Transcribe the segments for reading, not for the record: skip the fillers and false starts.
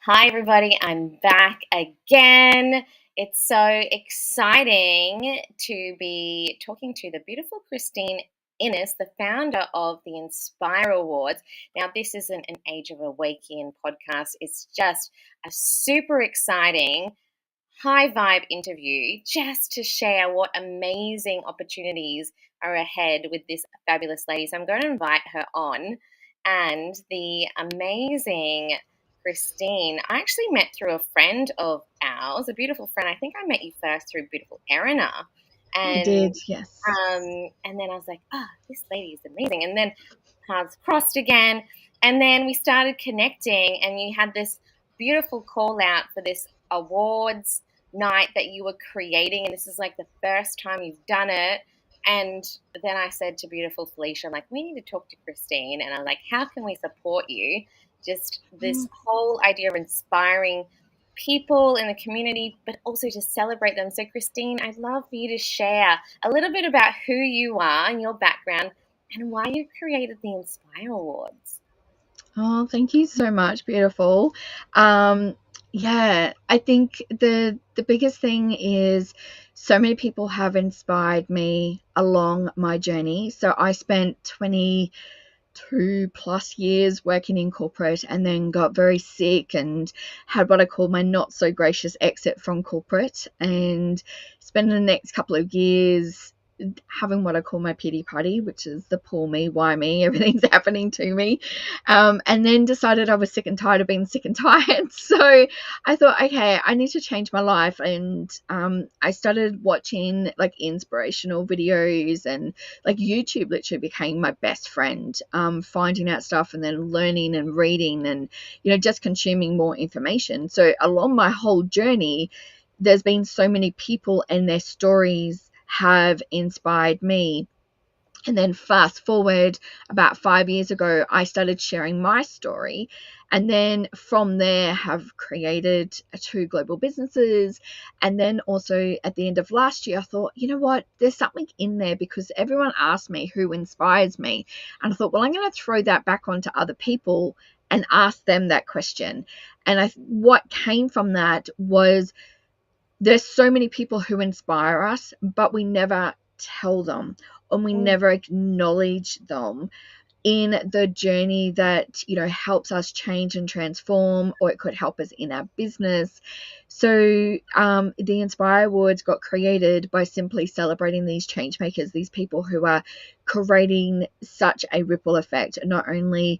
Hi, everybody. I'm back again. It's so exciting to be talking to the beautiful Christine Innes, the founder of the Inspire Awards. Now, this isn't an Age of Awæcnian podcast. It's just a super exciting, high vibe interview just to share what amazing opportunities are ahead with this fabulous lady. So I'm going to invite her on. And the amazing Christine, I actually met through a friend of ours, a beautiful friend. I think I met you first through beautiful Erina. You did, yes. And then I was like, this lady is amazing. And then paths crossed again. And then we started connecting, and you had this beautiful call out for this awards night that you were creating. And this is like the first time you've done it. And then I said to beautiful Felicia, I'm like, we need to talk to Christine. And I'm like, how can we support you? Just this whole idea of inspiring people in the community, but also to celebrate them. So, Christine, I'd love for you to share a little bit about who you are and your background and why you created the Inspire Awards. Oh, thank you so much. Beautiful. Yeah, I think the biggest thing is so many people have inspired me along my journey. So I spent 22+ years working in corporate, and then got very sick and had what I call my not so gracious exit from corporate, and spent the next couple of years having what I call my pity party, which is the poor me, why me, everything's happening to me. And then decided I was sick and tired of being sick and tired. So I thought, okay, I need to change my life. And I started watching like inspirational videos, and like YouTube literally became my best friend, finding out stuff and then learning and reading and, just consuming more information. So along my whole journey, there's been so many people and their stories have inspired me. And then fast forward about 5 years ago, I started sharing my story. And then from there have created 2 global businesses. And then also at the end of last year, I thought, you know what, there's something in there, because everyone asked me who inspires me. And I thought, well, I'm going to throw that back onto other people and ask them that question. And what came from that was, there's so many people who inspire us, but we never tell them, and we never acknowledge them in the journey that, helps us change and transform, or it could help us in our business. So the Inspire Awards got created by simply celebrating these change makers, these people who are creating such a ripple effect, not only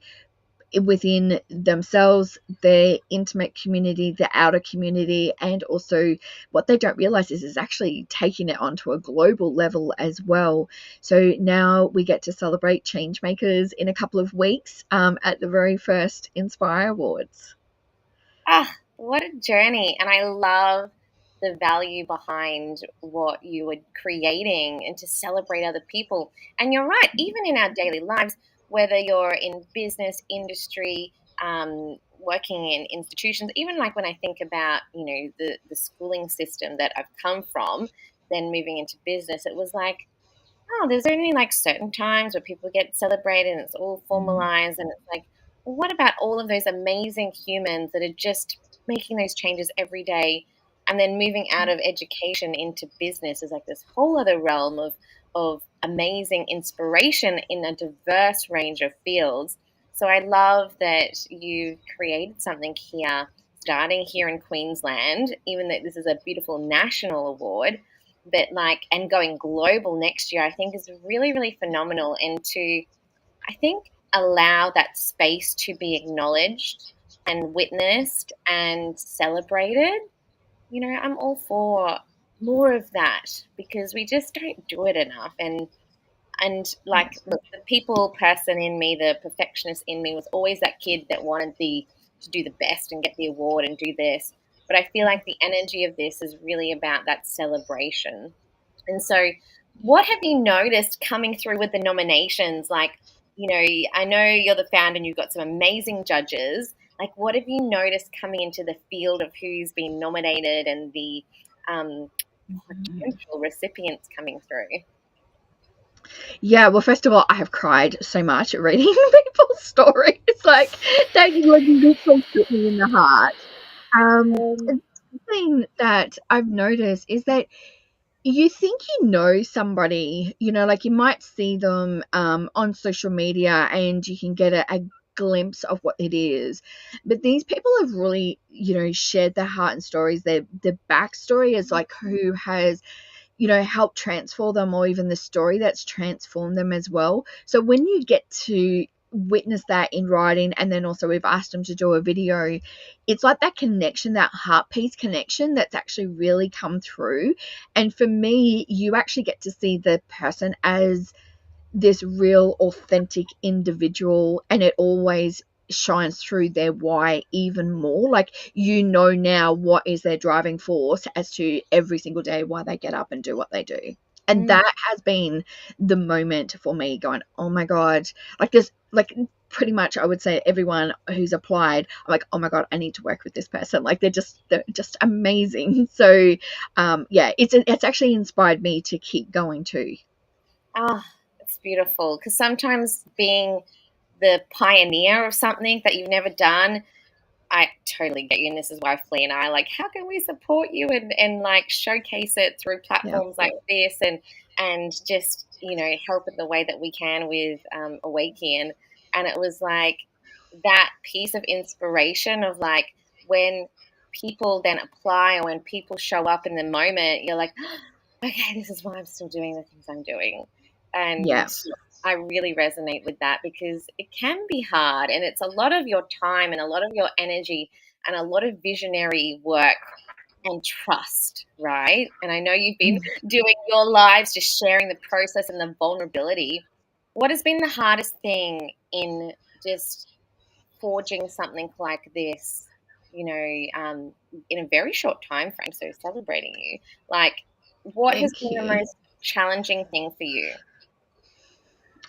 within themselves, their intimate community, the outer community, and also what they don't realize is actually taking it onto a global level as well. So now we get to celebrate change makers in a couple of weeks at the very first Inspire Awards. What a journey. And I love the value behind what you were creating and to celebrate other people. And you're right, even in our daily lives, whether you're in business, industry, working in institutions, even like when I think about, the schooling system that I've come from, then moving into business, it was like, there's only like certain times where people get celebrated and it's all formalized. And it's like, well, what about all of those amazing humans that are just making those changes every day? And then moving out of education into business is like this whole other realm of amazing inspiration in a diverse range of fields. So I love that you've created something here, starting here in Queensland, even though this is a beautiful national award, but and going global next year, I think is really, really phenomenal. And to, I think, allow that space to be acknowledged and witnessed and celebrated. I'm all for more of that, because we just don't do it enough. And look, the people person in me, the perfectionist in me, was always that kid that wanted to do the best and get the award and do this. But I feel like the energy of this is really about that celebration. And so, what have you noticed coming through with the nominations? Like, I know you're the founder and you've got some amazing judges. Like, what have you noticed coming into the field of who's been nominated and the um, potential recipients coming through? Yeah, well, first of all, I have cried so much reading people's stories. Like, that like literally hit me in the heart. Um, The thing that I've noticed is that you think you know somebody, like you might see them on social media and you can get a glimpse of what it is. But these people have really, shared their heart and stories. Their backstory is like who has help transform them, or even the story that's transformed them as well. So when you get to witness that in writing, and then also we've asked them to do a video, it's like that connection, that heart piece connection that's actually really come through. And for me, you actually get to see the person as this real authentic individual, and it always shines through their why even more. Like, now what is their driving force as to every single day why they get up and do what they do. And mm, that has been the moment for me, going, oh my god, like this, like pretty much I would say everyone who's applied, I'm like, oh my god, I need to work with this person. Like, they're just amazing. So yeah, it's actually inspired me to keep going too. ah, it's beautiful because sometimes being the pioneer of something that you've never done, I totally get you, and this is why Flea and I are like, how can we support you and like showcase it through Yeah. platforms like this, and just help it the way that we can with Awæcnian. And it was like that piece of inspiration of like when people then apply or when people show up in the moment, you're like, okay, this is why I'm still doing the things I'm doing. And Yeah. I really resonate with that because it can be hard and it's a lot of your time and a lot of your energy and a lot of visionary work and trust, right? And I know you've been doing your lives, just sharing the process and the vulnerability. What has been the hardest thing in just forging something like this, in a very short time frame? So celebrating you, like, what has Thank been the you. most challenging thing for you?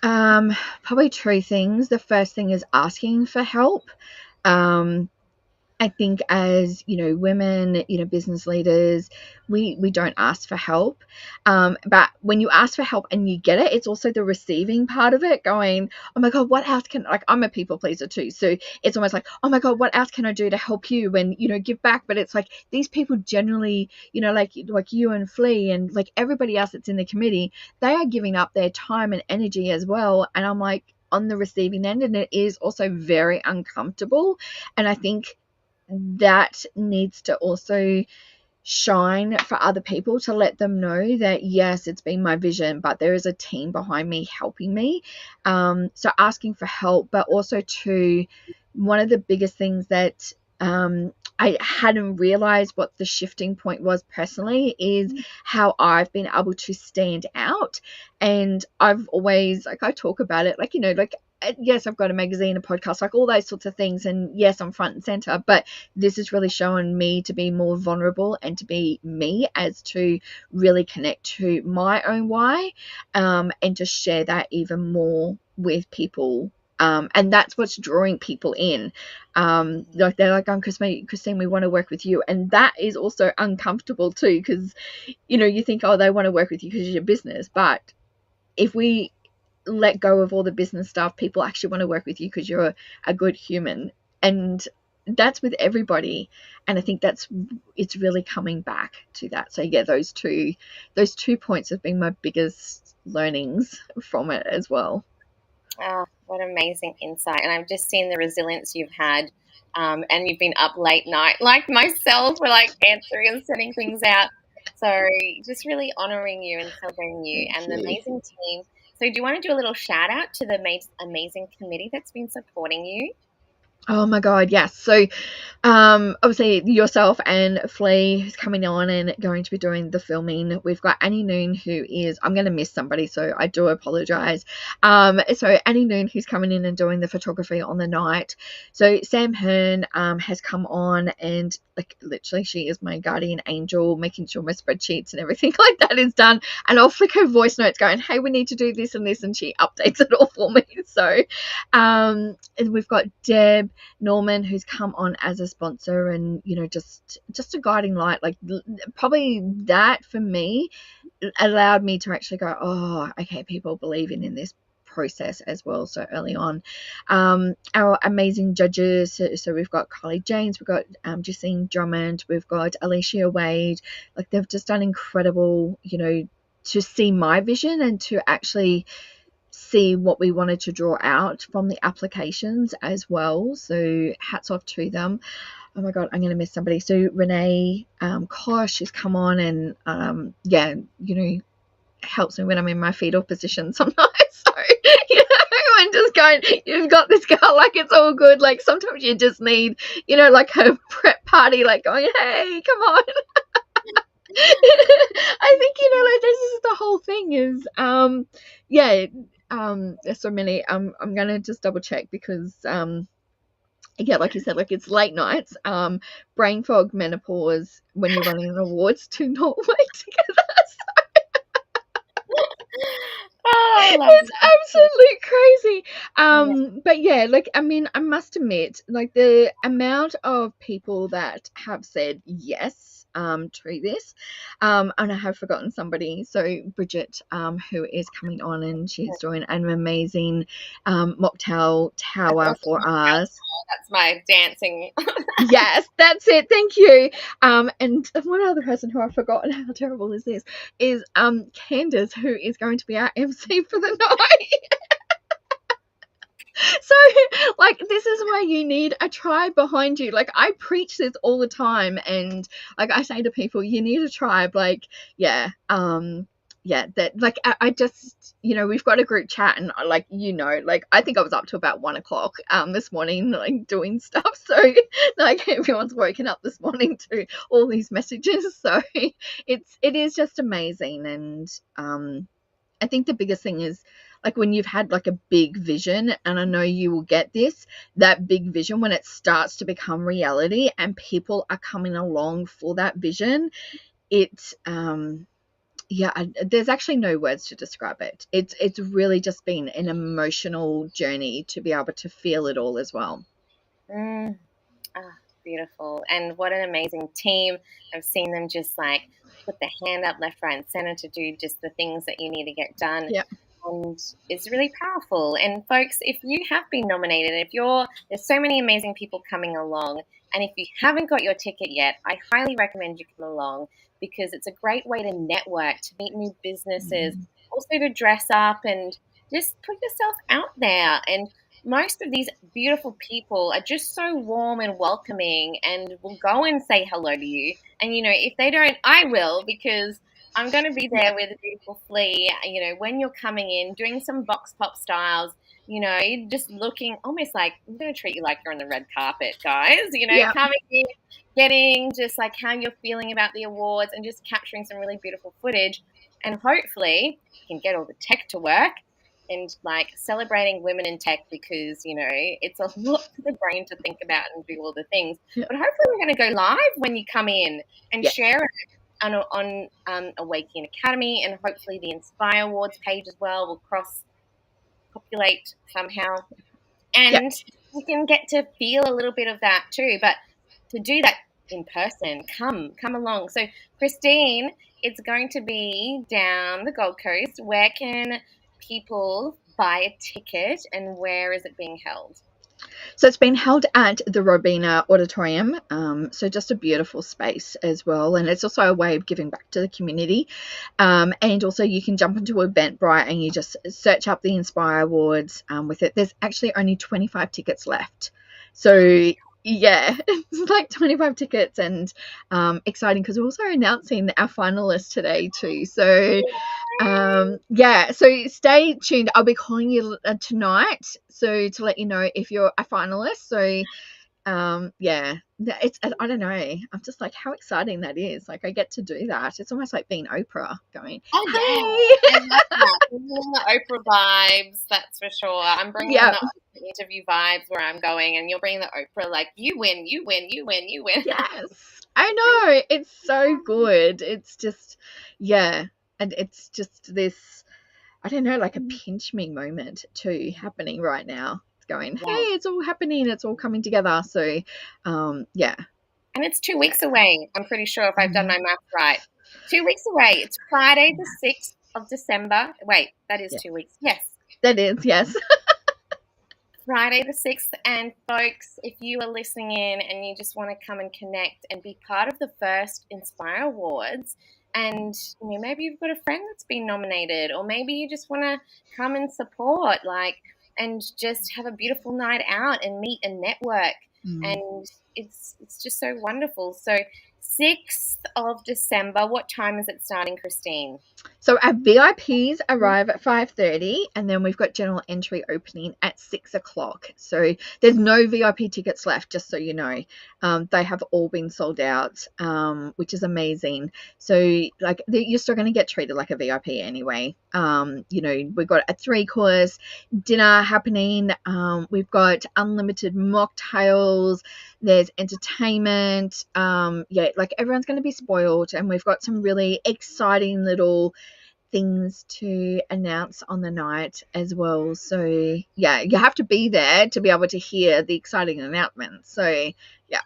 Um, Probably two things. The first thing is asking for help. Um, I think as women, business leaders, we don't ask for help. But when you ask for help and you get it, it's also the receiving part of it. Going, oh my god, what else can, like, I'm a people pleaser too, so it's almost like, oh my god, what else can I do to help you and give back? But it's like these people generally, like you and Flea and like everybody else that's in the committee, they are giving up their time and energy as well. And I'm like on the receiving end, and it is also very uncomfortable. And I think that needs to also shine for other people, to let them know that yes, it's been my vision, but there is a team behind me helping me. So asking for help, but also to, one of the biggest things that I hadn't realized what the shifting point was personally is how I've been able to stand out. And I've always, like, I talk about it, like, like, yes, I've got a magazine, a podcast, like all those sorts of things. And yes, I'm front and center, but this has really shown me to be more vulnerable and to be me, as to really connect to my own why, and to share that even more with people. And that's what's drawing people in. Like, they're like, Christine, we want to work with you. And that is also uncomfortable too, because, you think, oh, they want to work with you because it's your business. But if we let go of all the business stuff, people actually want to work with you because you're a good human. And that's with everybody. And I think it's really coming back to that. So yeah, those two points have been my biggest learnings from it as well. Oh, what amazing insight. And I've just seen the resilience you've had. And you've been up late night, like myself, for like answering and sending things out. So just really honoring you and celebrating you Thank and the you. amazing team. So do you want to do a little shout out to the amazing committee that's been supporting you? Oh my God, yes. So obviously yourself and Flea who's coming on and going to be doing the filming. We've got Annie Noon who is, I'm going to miss somebody, so I do apologize. So Annie Noon who's coming in and doing the photography on the night. So Sam Hearn has come on, and like literally she is my guardian angel, making sure my spreadsheets and everything like that is done. And I'll flick her voice notes going, hey, we need to do this and this, and she updates it all for me. So and we've got Deb Norman who's come on as a sponsor, and you know, just a guiding light. Like probably that for me allowed me to actually go, oh, okay, people believing in this process as well so early on. Our amazing judges, so we've got Kylie James, we've got Justine Drummond, we've got Alicia Wade. Like they've just done incredible, you know, to see my vision and to actually see what we wanted to draw out from the applications as well. So hats off to them. Oh my God, I'm going to miss somebody. So Renee Kosh has come on and yeah, you know, helps me when I'm in my fetal position sometimes. So, you know, I'm just going, you've got this girl, like it's all good. Like sometimes you just need, you know, like a prep party, like going, hey, come on. I think, you know, like this is the whole thing is yeah, there's so many. I'm gonna just double check because yeah, like you said, like it's late nights, brain fog, menopause when you're running an awards do not work together. Oh, I love It's absolutely crazy. But yeah, like I mean, I must admit, like the amount of people that have said yes to this, and I have forgotten somebody. So Bridget, who is coming on, and she's doing an amazing mocktail tower for us. that's my dancing. Yes, that's it. Thank you. And one other person who I've forgotten, how terrible is this, is Candace, who is going to be our MC for the night. So, like, this is why you need a tribe behind you. Like, I preach this all the time, and like I say to people, you need a tribe. Like, yeah, yeah, that like I just, you know, we've got a group chat, and like, you know, like I think I was up to about 1 o'clock this morning, like doing stuff. So like everyone's woken up this morning to all these messages. So it is just amazing. And I think the biggest thing is like when you've had like a big vision, and I know you will get this, that big vision, when it starts to become reality and people are coming along for that vision, it yeah, there's actually no words to describe it. It's really just been an emotional journey to be able to feel it all as well. Mm. Ah, beautiful. And what an amazing team. I've seen them just like put their hand up left, right, and center to do just the things that you need to get done. Yeah. And it's really powerful. And folks, if you have been nominated, there's so many amazing people coming along. And if you haven't got your ticket yet, I highly recommend you come along because it's a great way to network, to meet new businesses, also to dress up and just put yourself out there. And most of these beautiful people are just so warm and welcoming and will go and say hello to you. And, you know, if they don't, I will because I'm going to be Yeah. there with a beautiful Flea, you know, when you're coming in, doing some box pop styles, you know, just looking almost like I'm going to treat you like you're on the red carpet, guys, you know, Yeah. coming in, getting just like how you're feeling about the awards and just capturing some really beautiful footage. And hopefully you can get all the tech to work and like celebrating women in tech because, you know, it's a lot for the brain to think about and do all the things. Yeah. But hopefully we're going to go live when you come in and Yeah. share it on Awæcnian Academy, and hopefully the Inspire Awards page as well will cross-populate somehow. Yeah. And you can get to feel a little bit of that too. But to do that in person, come along. So, Christine, it's going to be down the Gold Coast. Where can people buy a ticket and where is it being held? So it's been held at the Robina Auditorium. So just a beautiful space as well. And it's also a way of giving back to the community. And also you can jump into Eventbrite and you just search up the Inspire Awards with it. There's actually only 25 tickets left. So yeah, it's like 25 tickets, and exciting because we're also announcing our finalists today too. So Yeah, so stay tuned. I'll be calling you tonight, so to let you know if you're a finalist. So yeah, it's, I don't know, I'm just like, how exciting that is. Like, I get to do that. It's almost like being Oprah, going, Oh yeah, hey. I love that. We're bringing the Oprah vibes, that's for sure. I'm bringing in Yeah, the Oprah interview vibes where I'm going, and you're bringing the Oprah like you win, you win, you win, you win. yes, I know, it's so good. It's just, yeah, and it's just this, I don't know, like a pinch me moment too happening right now. It's going, hey, Yeah, it's all happening, it's all coming together. So yeah. and it's 2 weeks away. I'm pretty sure if I've done Mhm. my math right. 2 weeks away. It's Friday the 6th of December. Wait, that is Yeah, 2 weeks. Yes, that is, yes. Friday the 6th. And folks, if you are listening in and you just want to come and connect and be part of the first Inspire Awards, and maybe you've got a friend that's been nominated, or maybe you just want to come and support, like, and just have a beautiful night out and meet and network. Mm. And it's just so wonderful. So 6th of December, what time is it starting, Christine? So our VIPs arrive at 5:30, and then we've got general entry opening at 6 o'clock. So there's no VIP tickets left, just so you know. They have all been sold out, which is amazing. So like, you're still going to get treated like a VIP anyway. We've got a 3-course dinner happening. We've got unlimited mocktails. There's entertainment. Yeah, like, everyone's going to be spoiled, and we've got some really exciting little things to announce on the night as well. So yeah, you have to be there to be able to hear the exciting announcements. So yeah.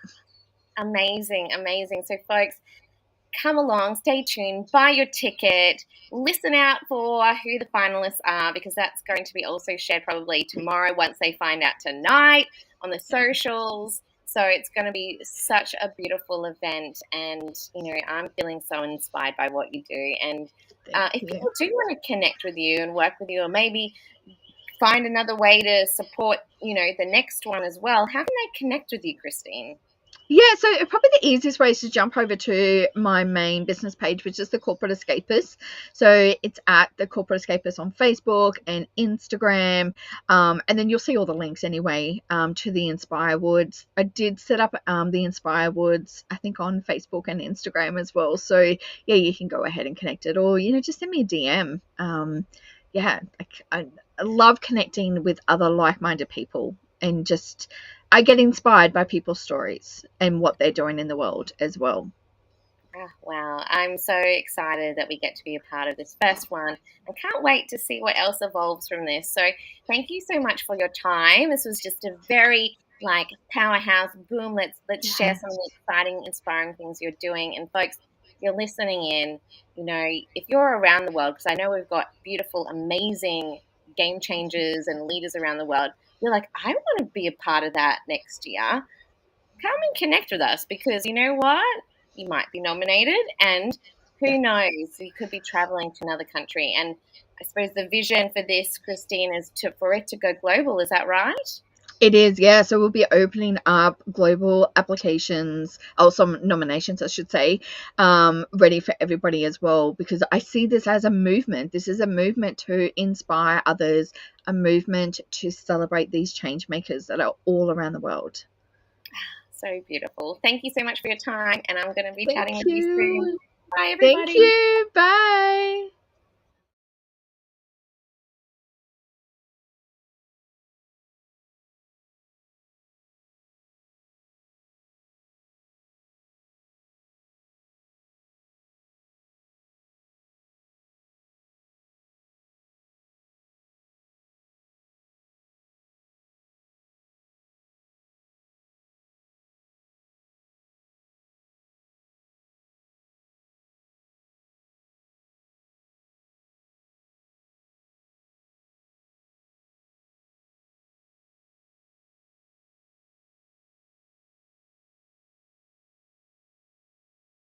Amazing, amazing. So folks, come along, stay tuned, buy your ticket, listen out for who the finalists are, because that's going to be also shared probably tomorrow once they find out tonight on the socials. So it's going to be such a beautiful event, and I'm feeling so inspired by what you do. And Thank if you. people do want to connect with you and work with you, or maybe find another way to support, the next one as well, how can they connect with you, Christine? Yeah, so probably the easiest way is to jump over to my main business page, which is the Corporate Escapist. So it's at the Corporate Escapist on Facebook and Instagram, and then you'll see all the links anyway, to the Inspire Woods. I did set up the Inspire Woods, I think, on Facebook and Instagram as well. So yeah, you can go ahead and connect it, or just send me a DM. Yeah, I love connecting with other like-minded people, and just, I get inspired by people's stories and what they're doing in the world as well. Oh, wow. I'm so excited that we get to be a part of this first one, and can't wait to see what else evolves from this. So, thank you so much for your time. This was just a very powerhouse boom. Let's share some of the exciting, inspiring things you're doing. And folks, you're listening in, if you're around the world, because I know we've got beautiful, amazing game changers and leaders around the world, you're like, I want to be a part of that next year. Come and connect with us, because you know what? You might be nominated, and Yeah, who knows? You could be traveling to another country. And I suppose the vision for this, Christine, is for it to go global. Is that right? it is. Yeah, so we'll be opening up global applications, or some nominations, I should say, ready for everybody as well, because I see this as a movement. This is a movement to inspire others, a movement to celebrate these change makers that are all around the world. So beautiful. Thank you so much for your time, and I'm going to be Thank chatting with you soon. you. Bye, Thank everybody. you. Bye.